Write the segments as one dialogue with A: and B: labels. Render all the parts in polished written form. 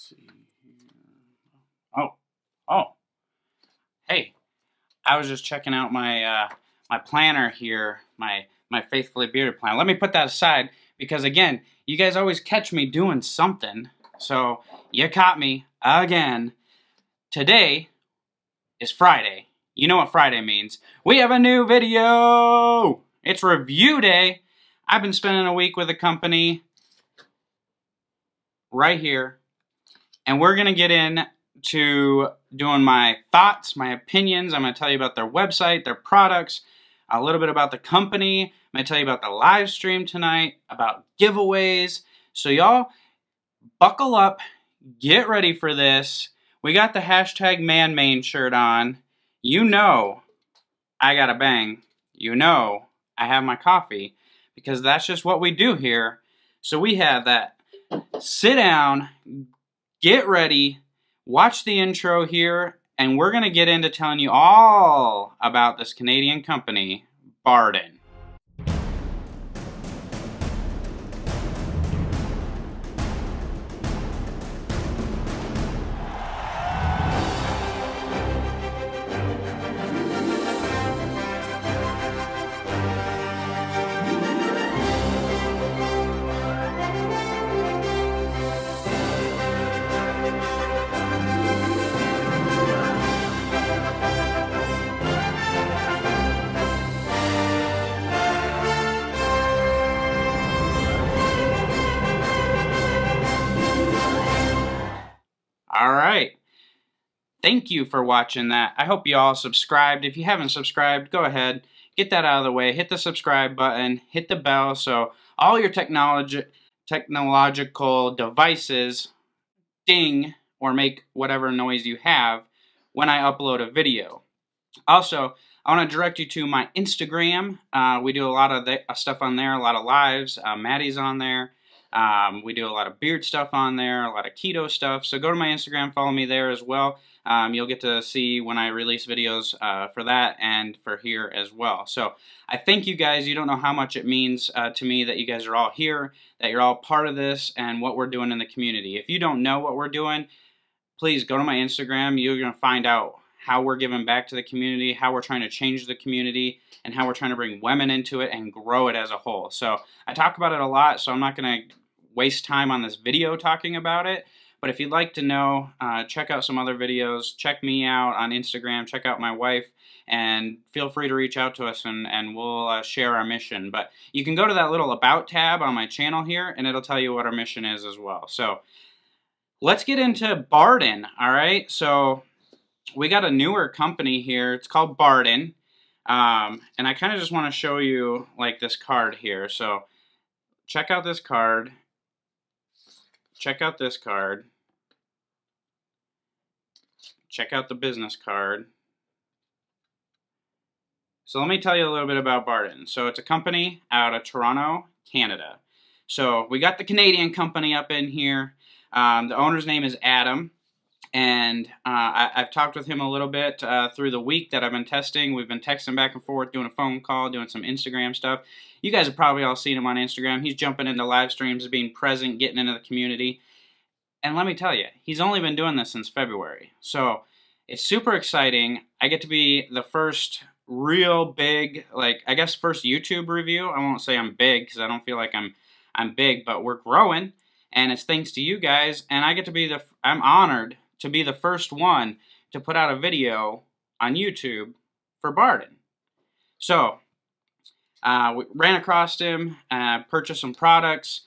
A: see here. Oh, hey, I was just checking out my my planner here, my Faithfully Bearded plan. Let me put that aside because again, you guys always catch me doing something. So you caught me again. Today is Friday. You know what Friday means. We have a new video. It's review day. I've been spending a week with a company right here, and we're gonna get into doing my thoughts, my opinions. I'm gonna tell you about their website, their products, a little bit about the company. I'm gonna tell you about the live stream tonight, about giveaways. So y'all, buckle up, get ready for this. We got the hashtag ManMain shirt on. You know I gotta bang. You know I have my coffee because that's just what we do here. So we have that. Sit down, get ready, watch the intro here, and we're gonna get into telling you all about this Canadian company, Barden. All right. Thank you for watching that. I hope you all subscribed. If you haven't subscribed, go ahead, get that out of the way. Hit the subscribe button, hit the bell so all your technological devices ding or make whatever noise you have when I upload a video. Also, I want to direct you to my Instagram. We do a lot of stuff on there, a lot of lives. Maddie's on there. We do a lot of beard stuff on there, a lot of keto stuff. So go to my Instagram, follow me there as well. You'll get to see when I release videos for that and for here as well. So I thank you guys. You don't know how much it means to me that you guys are all here, that you're all part of this and what we're doing in the community. If you don't know what we're doing, please go to my Instagram. You're going to find out how we're giving back to the community, how we're trying to change the community, and how we're trying to bring women into it and grow it as a whole. So I talk about it a lot, so I'm not going to waste time on this video talking about it. But if you'd like to know, check out some other videos. Check me out on Instagram. Check out my wife. And feel free to reach out to us and we'll share our mission. But you can go to that little About tab on my channel here, and it'll tell you what our mission is as well. So let's get into Barden, all right? So we got a newer company here. It's called Barden. And I kind of just want to show you like this card here. So check out this card. Check out this card. Check out the business card. So let me tell you a little bit about Barden. So it's a company out of Toronto, Canada. So we got the Canadian company up in here. The owner's name is Adam. And I've talked with him a little bit through the week that I've been testing. We've been texting back and forth, doing a phone call, doing some Instagram stuff. You guys have probably all seen him on Instagram. He's jumping into live streams, being present, getting into the community. And let me tell you, he's only been doing this since February. So it's super exciting. I get to be the first real big, like, I guess first YouTube review. I won't say I'm big because I don't feel like I'm big, but we're growing. And it's thanks to you guys. And I get to be I'm honored to be the first one to put out a video on YouTube for Barden. So we ran across him, purchased some products,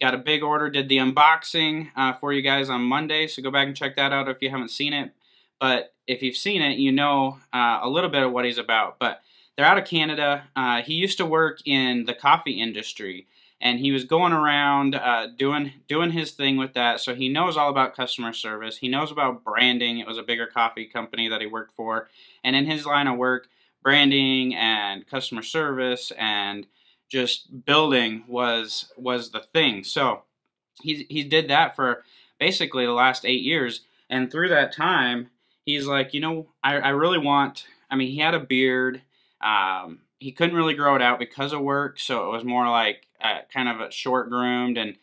A: got a big order, did the unboxing for you guys on Monday, so go back and check that out if you haven't seen it. But if you've seen it, you know a little bit of what he's about. But they're out of Canada. He used to work in the coffee industry, and he was going around doing his thing with that, so he knows all about customer service. He knows about branding. It was a bigger coffee company that he worked for, and in his line of work, branding and customer service and just building was the thing. So he did that for basically the last 8 years, and through that time, he's like, you know, I really want, I mean, he had a beard. He couldn't really grow it out because of work, so it was more like kind of a short groomed, and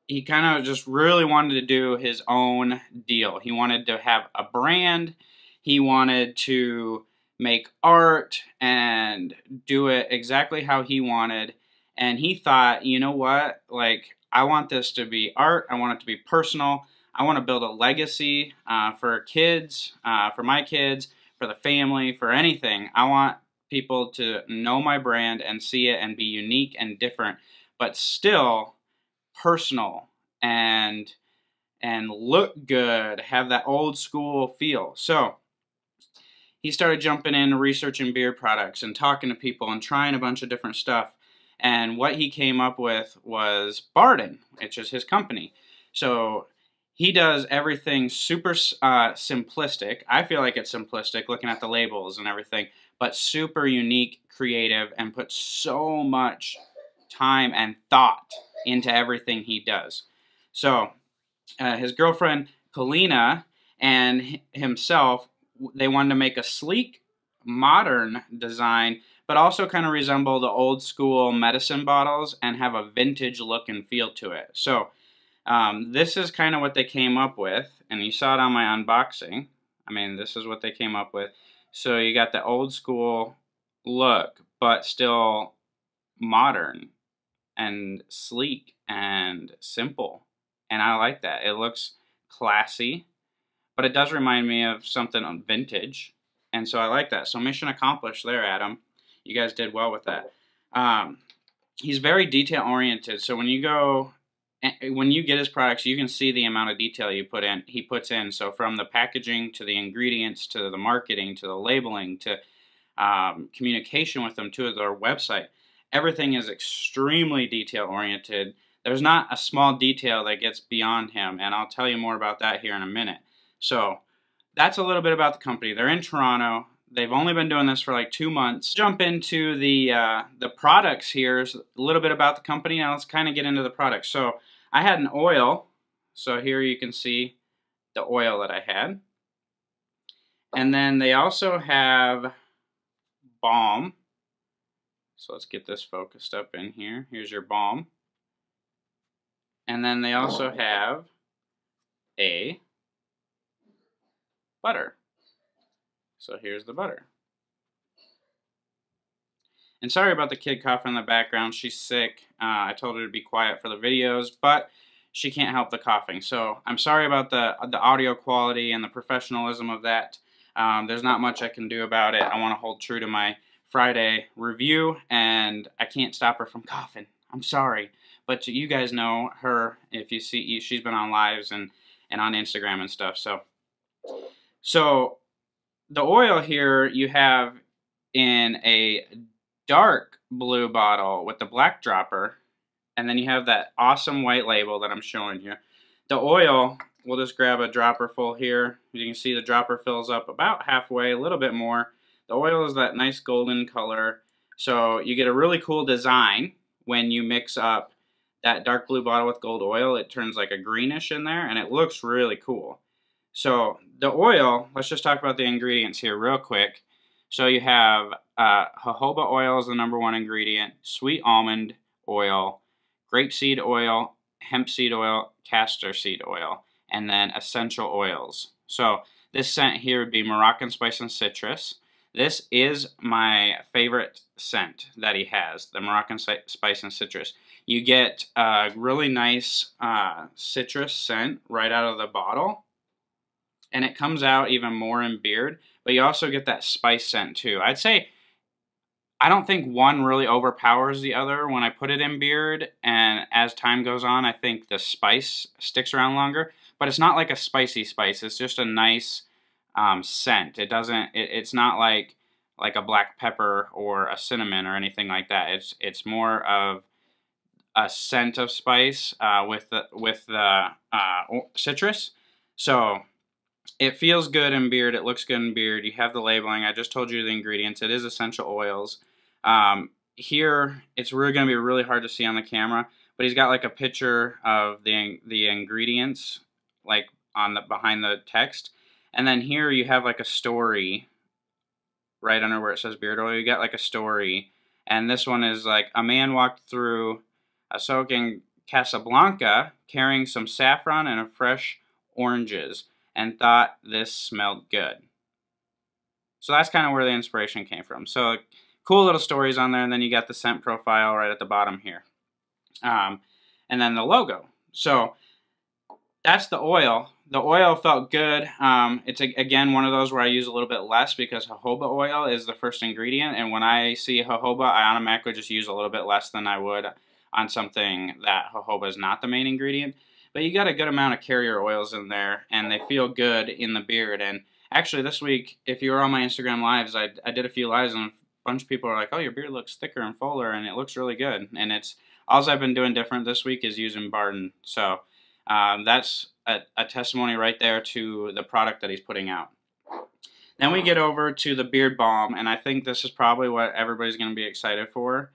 A: he kind of just really wanted to do his own deal. He wanted to have a brand. He wanted to make art and do it exactly how he wanted. And he thought, you know what? Like, I want this to be art. I want it to be personal. I want to build a legacy for kids, for my kids, for the family, for anything. I want people to know my brand and see it and be unique and different, but still personal and look good, have that old school feel. So he started jumping in, researching beard products and talking to people and trying a bunch of different stuff. And what he came up with was Barden, which is his company. So he does everything super simplistic. I feel like it's simplistic looking at the labels and everything, but super unique, creative, and puts so much time and thought into everything he does. So his girlfriend, Kalina, and himself, they wanted to make a sleek, modern design, but also kind of resemble the old school medicine bottles and have a vintage look and feel to it. So this is kind of what they came up with, and you saw it on my unboxing. I mean, this is what they came up with. So you got the old school look, but still modern and sleek and simple. And I like that. It looks classy, but it does remind me of something vintage. And so I like that. So mission accomplished there, Adam. You guys did well with that. He's very detail oriented. So when you get his products, you can see the amount of detail he puts in. So from the packaging to the ingredients to the marketing to the labeling to communication with them to their website, everything is extremely detail oriented. There's not a small detail that gets beyond him, and I'll tell you more about that here in a minute. So that's a little bit about the company. They're in Toronto. They've only been doing this for like 2 months. Jump into the products here. A little bit about the company. Now let's kind of get into the products. So I had an oil. So here you can see the oil that I had. And then they also have balm. So let's get this focused up in here. Here's your balm. And then they also have a butter. So here's the butter. And sorry about the kid coughing in the background. She's sick. I told her to be quiet for the videos, but she can't help the coughing. So I'm sorry about the audio quality and the professionalism of that. There's not much I can do about it. I want to hold true to my Friday review, and I can't stop her from coughing. I'm sorry. But you guys know her. If you see, she's been on lives and on Instagram and stuff. So the oil here you have in a dark blue bottle with the black dropper, and then you have that awesome white label that I'm showing you. The oil, we'll just grab a dropper full here. As you can see, the dropper fills up about halfway, a little bit more. The oil is that nice golden color, so you get a really cool design when you mix up that dark blue bottle with gold oil. It turns like a greenish in there, and it looks really cool. So the oil, let's just talk about the ingredients here real quick. So you have jojoba oil is the #1 ingredient, sweet almond oil, grapeseed oil, hemp seed oil, castor seed oil, and then essential oils. So this scent here would be Moroccan spice and citrus. This is my favorite scent that he has, the Moroccan spice and citrus. You get a really nice citrus scent right out of the bottle, and it comes out even more in beard, but you also get that spice scent too. I'd say I don't think one really overpowers the other when I put it in beard, and as time goes on, I think the spice sticks around longer, but it's not like a spicy spice. It's just a nice scent. It's not like a black pepper or a cinnamon or anything like that. It's more of a scent of spice with the citrus. So it feels good in beard. It looks good in beard. You have the labeling. I just told you the ingredients. It is essential oils. Here, it's really going to be really hard to see on the camera, but he's got like a picture of the ingredients, like behind the text. And then here you have like a story right under where it says beard oil. You got like a story, and this one is like a man walked through a soaking Casablanca carrying some saffron and a fresh oranges and thought this smelled good. So that's kind of where the inspiration came from. So cool little stories on there, and then you got the scent profile right at the bottom here. And then the logo. So that's the oil. The oil felt good. It's, again, one of those where I use a little bit less because jojoba oil is the first ingredient, and when I see jojoba, I automatically just use a little bit less than I would on something that jojoba is not the main ingredient. But you got a good amount of carrier oils in there, and they feel good in the beard. And actually this week, if you were on my Instagram lives, I did a few lives, and a bunch of people are like, oh, your beard looks thicker and fuller, and it looks really good. And it's all I've been doing different this week is using Barden. So that's a testimony right there to the product that he's putting out. Then we get over to the beard balm, and I think this is probably what everybody's going to be excited for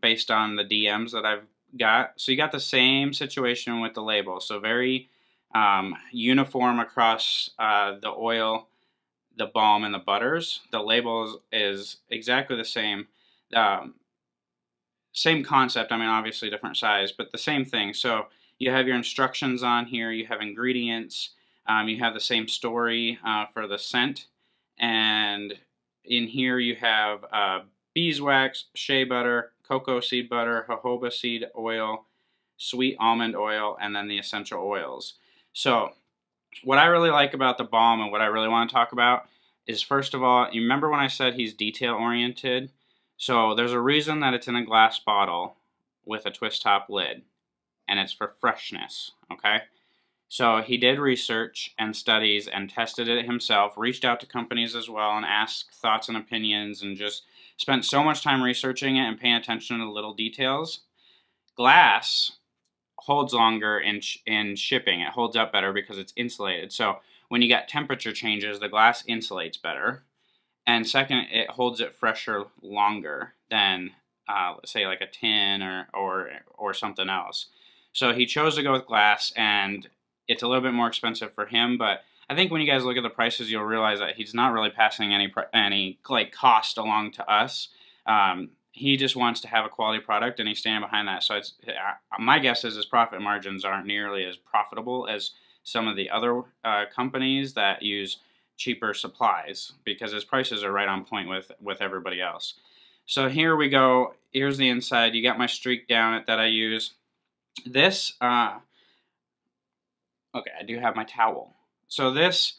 A: based on the DMs that I've got. So you got the same situation with the label. So very uniform across the oil, the balm, and the butters. The label is exactly the same. Same concept. I mean, obviously different size, but the same thing. So you have your instructions on here. You have ingredients. You have the same story for the scent. And in here you have beeswax, shea butter, cocoa seed butter, jojoba seed oil, sweet almond oil, and then the essential oils. So what I really like about the balm and what I really want to talk about is, first of all, you remember when I said he's detail oriented? So there's a reason that it's in a glass bottle with a twist top lid, and it's for freshness, okay? So he did research and studies and tested it himself, reached out to companies as well and asked thoughts and opinions, and just spent so much time researching it and paying attention to the little details. Glass holds longer in shipping. It holds up better because it's insulated. So when you get temperature changes, the glass insulates better. And second, it holds it fresher longer than, let's say, like a tin or something else. So he chose to go with glass, and it's a little bit more expensive for him, but I think when you guys look at the prices, you'll realize that he's not really passing any like cost along to us. He just wants to have a quality product, and he's standing behind that. So it's, my guess is his profit margins aren't nearly as profitable as some of the other companies that use cheaper supplies, because his prices are right on point with everybody else. So here we go. Here's the inside. You got my streak down that I use. This, okay, I do have my towel. So this,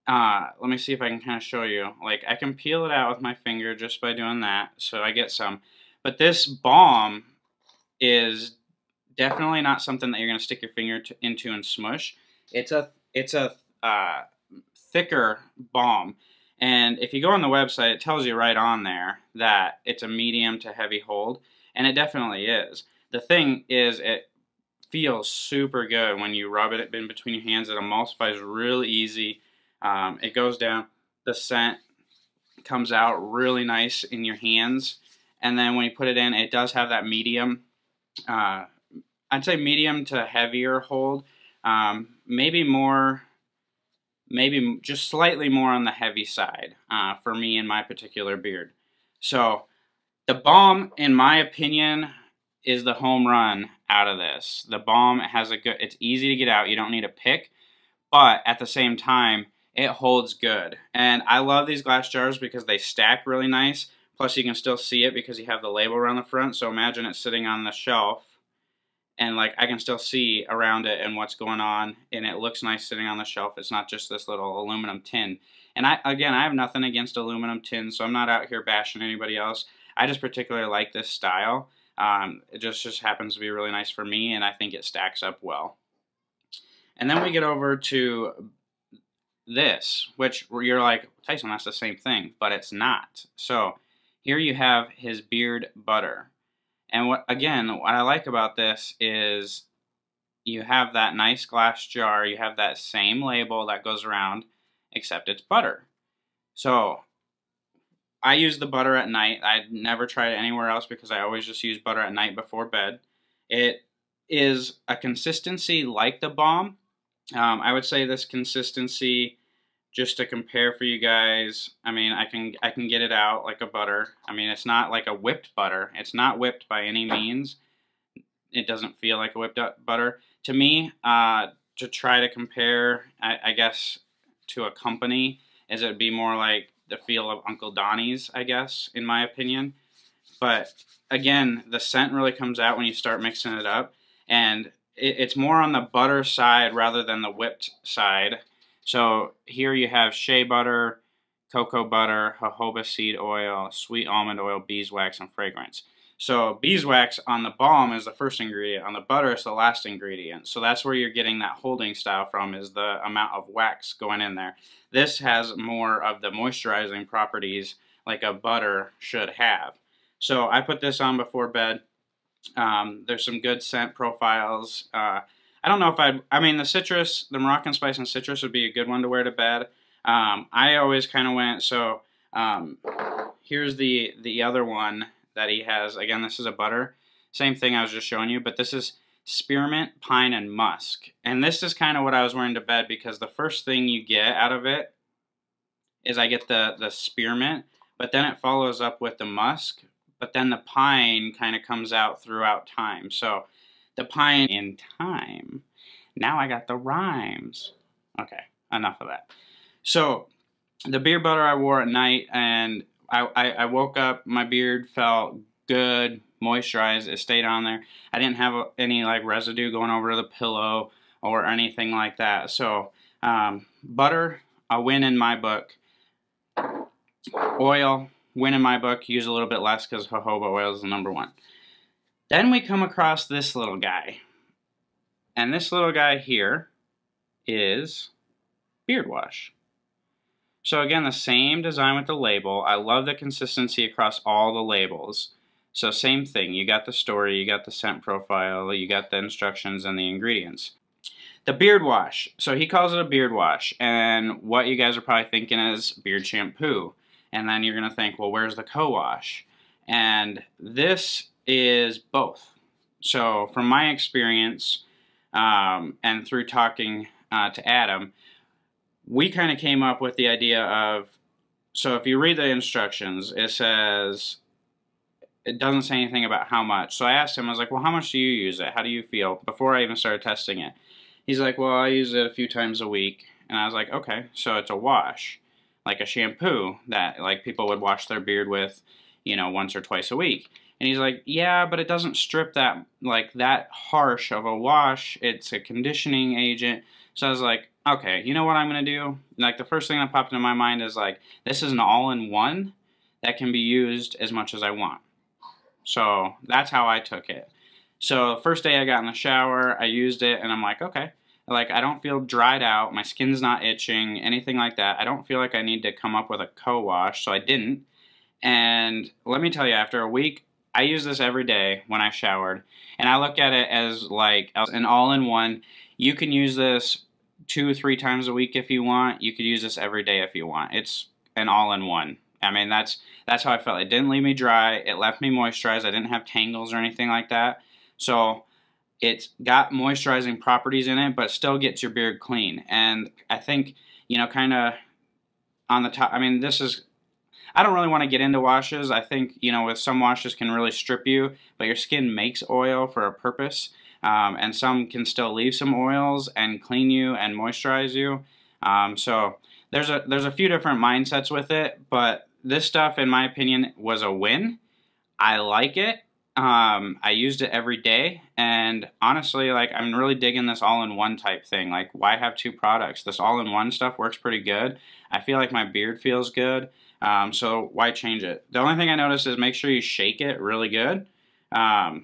A: let me see if I can kind of show you. Like, I can peel it out with my finger just by doing that, so I get some. But this balm is definitely not something that you're going to stick your finger into and smush. It's a thicker balm. And if you go on the website, it tells you right on there that it's a medium to heavy hold, and it definitely is. The thing is, it feels super good when you rub it in between your hands. It emulsifies really easy. It goes down. The scent comes out really nice in your hands. And then when you put it in, it does have that medium, I'd say medium to heavier hold. Maybe just slightly more on the heavy side for me in my particular beard. So the balm, in my opinion, is the home run out of this. The balm has it's easy to get out. You don't need a pick, but at the same time, it holds good. And I love these glass jars because they stack really nice. Plus, you can still see it because you have the label around the front. So imagine it sitting on the shelf, and like I can still see around it and what's going on, and it looks nice sitting on the shelf. It's not just this little aluminum tin. And I have nothing against aluminum tins, so I'm not out here bashing anybody else. I just particularly like this style. It just happens to be really nice for me, and I think it stacks up well. And then we get over to this, which you're like, Tyson, that's the same thing, but it's not. So here you have his beard butter. And what I like about this is you have that nice glass jar, you have that same label that goes around, except it's butter. So I use the butter at night. I never try it anywhere else because I always just use butter at night before bed. It is a consistency like the balm. I would say this consistency, just to compare for you guys, I mean, I can get it out like a butter. I mean, it's not like a whipped butter. It's not whipped by any means. it doesn't feel like a whipped up butter. To me, to try to compare, I guess, to a company, is it would be more like the feel of Uncle Donnie's, I guess, in my opinion. But again, the scent really comes out when you start mixing it up, and it's more on the butter side rather than the whipped side. So here you have shea butter, cocoa butter, jojoba seed oil, sweet almond oil, beeswax, and fragrance. So beeswax on the balm is the first ingredient. On the butter is the last ingredient. So that's where you're getting that holding style from, is the amount of wax going in there. This has more of the moisturizing properties like a butter should have. So I put this on before bed. There's some good scent profiles. I don't know if I mean the citrus, the Moroccan spice and citrus would be a good one to wear to bed. I always kind of went, so here's the other one that he has. Again, this is a butter. Same thing I was just showing you, but this is spearmint, pine, and musk. And this is kind of what I was wearing to bed, because the first thing you get out of it is I get the spearmint, but then it follows up with the musk, but then the pine kind of comes out throughout time. So the pine in time. Now I got the rhymes. Okay, enough of that. So the beard butter I wore at night, and I woke up, my beard felt good, moisturized, it stayed on there. I didn't have any like residue going over the pillow or anything like that. So butter, a win in my book. Oil, win in my book, use a little bit less because jojoba oil is the #1. Then we come across this little guy. And this little guy here is beard wash. So again, the same design with the label. I love the consistency across all the labels. So same thing, you got the story, you got the scent profile, you got the instructions and the ingredients. The beard wash. So he calls it a beard wash, and what you guys are probably thinking is beard shampoo. And then you're going to think, well, where's the co-wash? And this is both. So from my experience, and through talking to Adam, we kind of came up with the idea of, so if you read the instructions, it says, it doesn't say anything about how much. So I asked him, I was like, well, how much do you use it? How do you feel? Before I even started testing it. He's like, well, I use it a few times a week. And I was like, okay, so it's a wash, like a shampoo that like people would wash their beard with, you know, once or twice a week. And he's like, yeah, but it doesn't strip that, like that harsh of a wash. It's a conditioning agent. So I was like, okay, you know what I'm going to do? Like the first thing that popped into my mind is like, this is an all-in-one that can be used as much as I want. So that's how I took it. So the first day I got in the shower, I used it, and I'm like, okay. Like, I don't feel dried out. My skin's not itching, anything like that. I don't feel like I need to come up with a co-wash, so I didn't. And let me tell you, after a week, I use this every day when I showered. And I look at it as like an all-in-one. You can use this 2 or 3 times a week if you want. You could use this every day if you want. It's an all-in-one. I mean, that's how I felt. It didn't leave me dry. It left me moisturized. I didn't have tangles or anything like that. So it's got moisturizing properties in it, but still gets your beard clean. And I think, you know, kind of on the top, I mean, this is, I don't really want to get into washes. I think, you know, with some washes can really strip you, but your skin makes oil for a purpose. And some can still leave some oils and clean you and moisturize you. So there's a few different mindsets with it, but this stuff, in my opinion, was a win. I like it. I used it every day, and honestly, like, I'm really digging this all-in-one type thing. Like, why have 2 products? This all-in-one stuff works pretty good. I feel like my beard feels good, so why change it? The only thing I noticed is make sure you shake it really good. I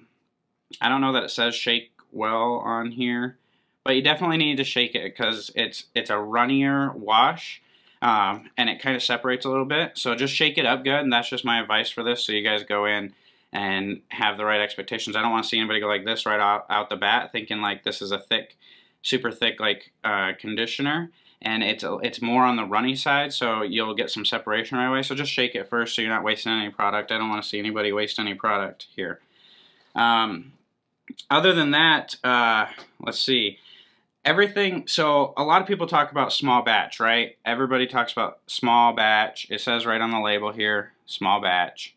A: don't know that it says shake well on here, but you definitely need to shake it because it's a runnier wash. And it kind of separates a little bit, so just shake it up good, and that's just my advice for this, so you guys go in and have the right expectations. I don't want to see anybody go like this right out the bat, thinking like this is a thick, super thick like conditioner, and it's more on the runny side, so you'll get some separation right away. So just shake it first, so you're not wasting any product. I don't want to see anybody waste any product here. Other than that, let's see. Everything, so a lot of people talk about small batch, right? Everybody talks about small batch. It says right on the label here, small batch.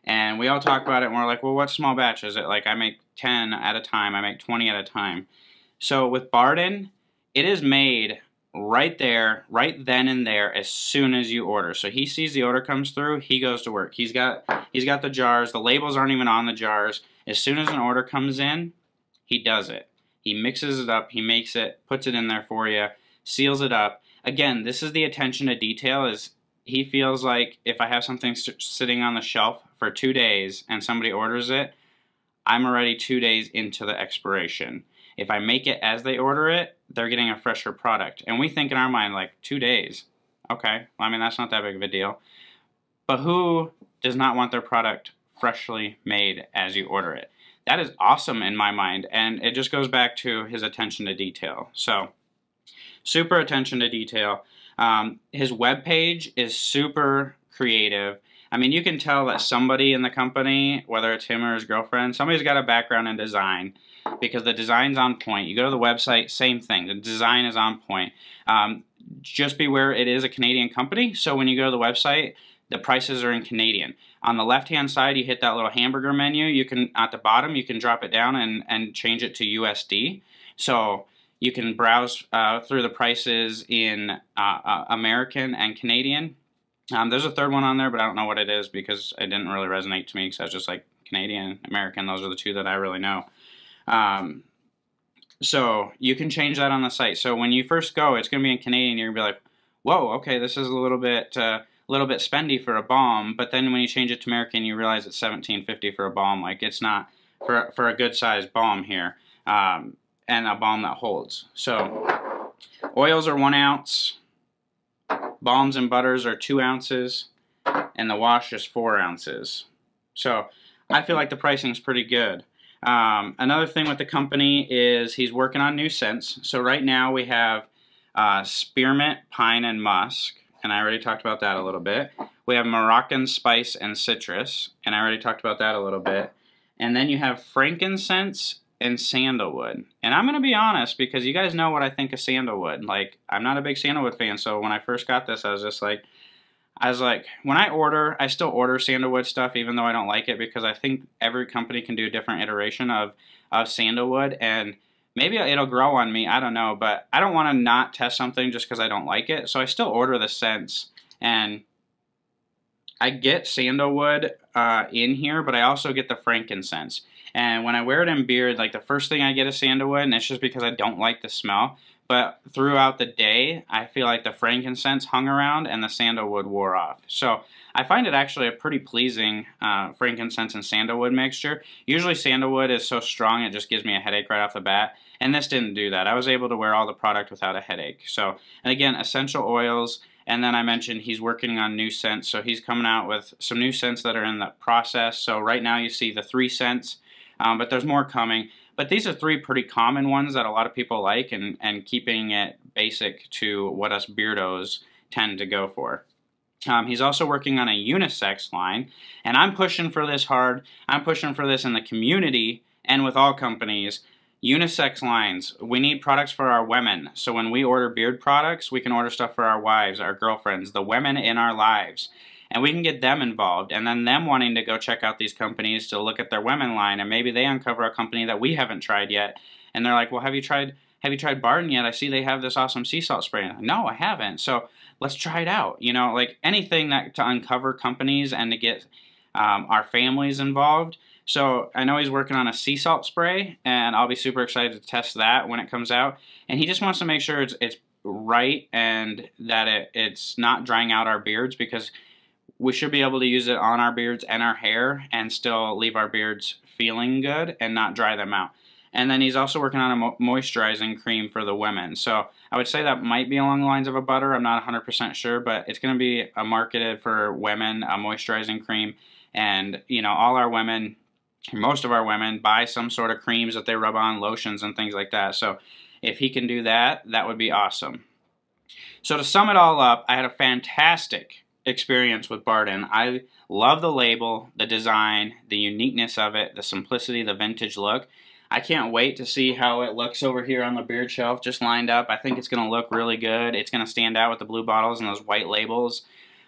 A: And we all talk about it, and we're like, well, what's small batch? Is it like I make 10 at a time, I make 20 at a time? So with Barden, it is made right there, right then and there, as soon as you order. So he sees the order comes through, he goes to work. He's got the jars. The labels aren't even on the jars. As soon as an order comes in, he does it. He mixes it up, he makes it, puts it in there for you, seals it up. Again, this is the attention to detail. Is he feels like if I have something sitting on the shelf for 2 days and somebody orders it, I'm already 2 days into the expiration. If I make it as they order it, they're getting a fresher product. And we think in our mind, like, 2 days. Okay, well, I mean, that's not that big of a deal. But who does not want their product freshly made as you order it? That is awesome in my mind, and it just goes back to his attention to detail. So, super attention to detail. His webpage is super creative. I mean, you can tell that somebody in the company, whether it's him or his girlfriend, somebody's got a background in design because the design's on point. You go to the website, same thing. The design is on point. Just beware, it is a Canadian company, so when you go to the website, the prices are in Canadian. On the left-hand side, you hit that little hamburger menu. You can, at the bottom, you can drop it down and change it to USD. So you can browse through the prices in American and Canadian. There's a third one on there, but I don't know what it is because it didn't really resonate to me because I was just like Canadian, American. Those are the two that I really know. So you can change that on the site. So when you first go, it's going to be in Canadian. You're going to be like, whoa, okay, this is a little bit spendy for a balm. But then when you change it to American, you realize it's $17.50 for a balm. Like, it's not for a good sized balm here, and a balm that holds. So oils are 1 ounce. Balms and butters are 2 ounces, and the wash is 4 ounces. So I feel like the pricing is pretty good. Another thing with the company is he's working on new scents. So right now we have spearmint, pine, and musk, and I already talked about that a little bit. We have Moroccan spice and citrus, and I already talked about that a little bit. And then you have frankincense and sandalwood. And I'm going to be honest, because you guys know what I think of sandalwood. Like, I'm not a big sandalwood fan, so when I first got this, I was like, when I order, I still order sandalwood stuff even though I don't like it, because I think every company can do a different iteration of sandalwood, and maybe it'll grow on me, I don't know, but I don't want to not test something just because I don't like it, so I still order the scents, and I get sandalwood in here, but I also get the frankincense. And when I wear it in beard, like, the first thing I get is sandalwood, and it's just because I don't like the smell. But throughout the day, I feel like the frankincense hung around and the sandalwood wore off. So I find it actually a pretty pleasing frankincense and sandalwood mixture. Usually sandalwood is so strong it just gives me a headache right off the bat. And this didn't do that. I was able to wear all the product without a headache. So, and again, essential oils. And then I mentioned he's working on new scents. So he's coming out with some new scents that are in the process. So right now you see the 3 scents, but there's more coming. But these are 3 pretty common ones that a lot of people like, and keeping it basic to what us beardos tend to go for. He's also working on a unisex line, and I'm pushing for this hard. I'm pushing for this in the community and with all companies. Unisex lines. We need products for our women. So when we order beard products, we can order stuff for our wives, our girlfriends, the women in our lives. And we can get them involved, and then them wanting to go check out these companies to look at their women line, and maybe they uncover a company that we haven't tried yet, and they're like, well, have you tried Barden yet? I see they have this awesome sea salt spray. And I'm like, no, I haven't, so let's try it out. You know, like anything that to uncover companies and to get our families involved. So I know he's working on a sea salt spray, and I'll be super excited to test that when it comes out. And he just wants to make sure it's right and that it's not drying out our beards, because we should be able to use it on our beards and our hair and still leave our beards feeling good and not dry them out. And then he's also working on a moisturizing cream for the women. So I would say that might be along the lines of a butter. I'm not 100% sure, but it's going to be marketed for women, a moisturizing cream. And, you know, all our women, most of our women, buy some sort of creams that they rub on, lotions and things like that. So if he can do that, that would be awesome. So to sum it all up, I had a fantastic experience with Barden. I love the label, the design, the uniqueness of it, the simplicity, the vintage look. I can't wait to see how it looks over here on the beard shelf just lined up. I think it's going to look really good. It's going to stand out with the blue bottles and those white labels.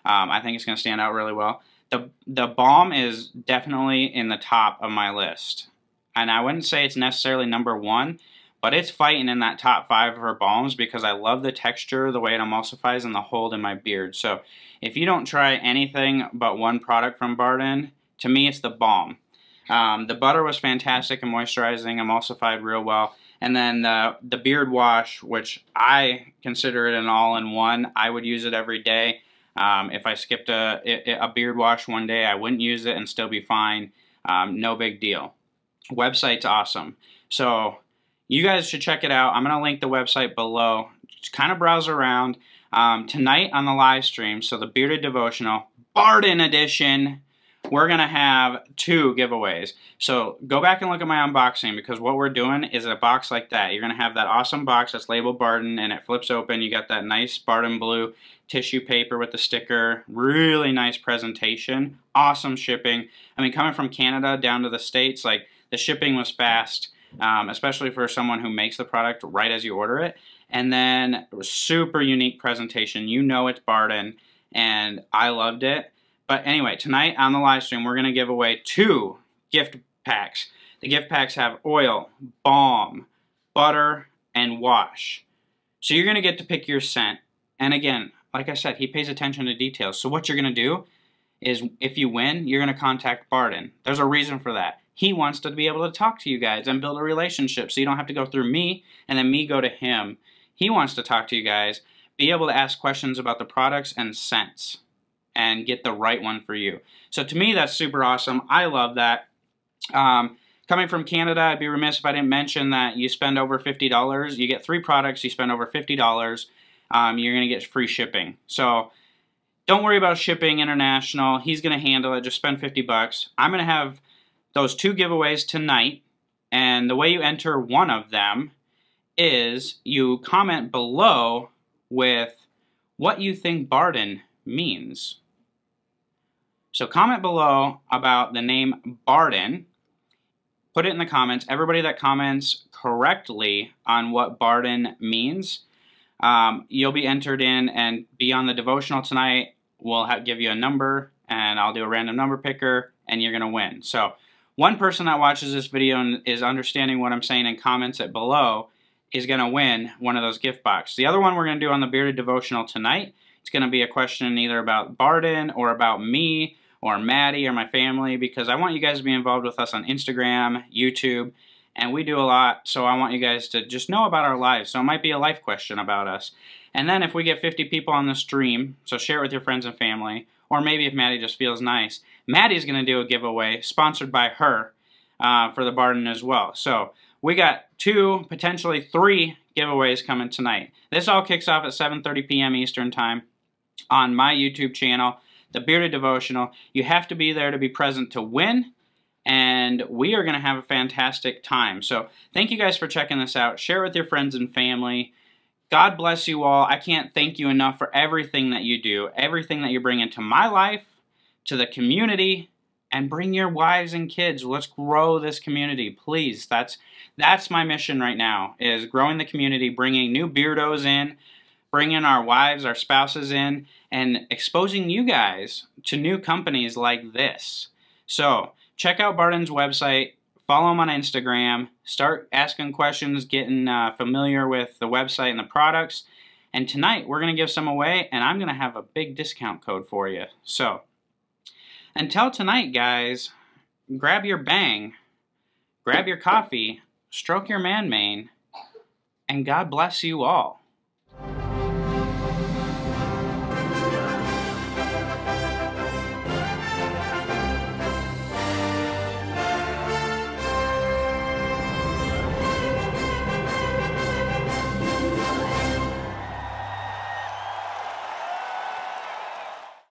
A: I think it's going to stand out really well. The balm is definitely in the top of my list. And I wouldn't say it's necessarily number one, but it's fighting in that top 5 for balms because I love the texture, the way it emulsifies, and the hold in my beard. So if you don't try anything but one product from Barden, to me it's the balm. The butter was fantastic and moisturizing, emulsified real well. And then the beard wash, which I consider it an all-in-one. I would use it every day. If I skipped a beard wash one day, I wouldn't use it and still be fine. No big deal. Website's awesome. So you guys should check it out. I'm going to link the website below. Just kind of browse around. Tonight on the live stream, so the Bearded Devotional, Barden edition, we're going to have 2 giveaways. So go back and look at my unboxing because what we're doing is a box like that. You're going to have that awesome box that's labeled Barden and it flips open. You got that nice Barden blue tissue paper with the sticker. Really nice presentation. Awesome shipping. I mean, coming from Canada down to the States, like the shipping was fast, especially for someone who makes the product right as you order it. And then super unique presentation. You know it's Barden, and I loved it. But anyway, tonight on the live stream, we're going to give away 2 gift packs. The gift packs have oil, balm, butter, and wash. So you're going to get to pick your scent. And again, like I said, he pays attention to details. So what you're going to do is if you win, you're going to contact Barden. There's a reason for that. He wants to be able to talk to you guys and build a relationship so you don't have to go through me and then me go to him. He wants to talk to you guys, be able to ask questions about the products and scents and get the right one for you. So to me, that's super awesome. I love that. Coming from Canada, I'd be remiss if I didn't mention that you spend over $50. You get 3 products, you spend over $50. You're going to get free shipping. So don't worry about shipping international. He's going to handle it. Just spend 50 bucks. I'm going to have those 2 giveaways tonight. And the way you enter one of them is you comment below with what you think Barden means. So comment below about the name Barden. Put it in the comments. Everybody that comments correctly on what Barden means, you'll be entered in and be on the devotional tonight. We'll give you a number, and I'll do a random number picker, and you're going to win. So one person that watches this video and is understanding what I'm saying and comments it below is going to win one of those gift boxes. The other one we're going to do on the Bearded Devotional tonight, it's going to be a question either about Barden or about me or Maddie or my family, because I want you guys to be involved with us on Instagram, YouTube, and we do a lot, so I want you guys to just know about our lives. So it might be a life question about us. And then if we get 50 people on the stream, so share it with your friends and family, or maybe if Maddie just feels nice, Maddie's going to do a giveaway sponsored by her for the Barden as well. So we got 2, potentially 3 giveaways coming tonight. This all kicks off at 7:30 p.m. Eastern Time on my YouTube channel, The Bearded Devotional. You have to be there to be present to win, and we are going to have a fantastic time. So thank you guys for checking this out. Share it with your friends and family. God bless you all. I can't thank you enough for everything that you do, everything that you bring into my life, to the community, and bring your wives and kids. Let's grow this community, please. That's my mission right now, is growing the community, bringing new beardos in, bringing our wives, our spouses in, and exposing you guys to new companies like this. So check out Barden's website, follow him on Instagram, start asking questions, getting familiar with the website and the products. And tonight we're going to give some away, and I'm going to have a big discount code for you. So until tonight, guys, grab your bang, grab your coffee, stroke your man mane, and God bless you all.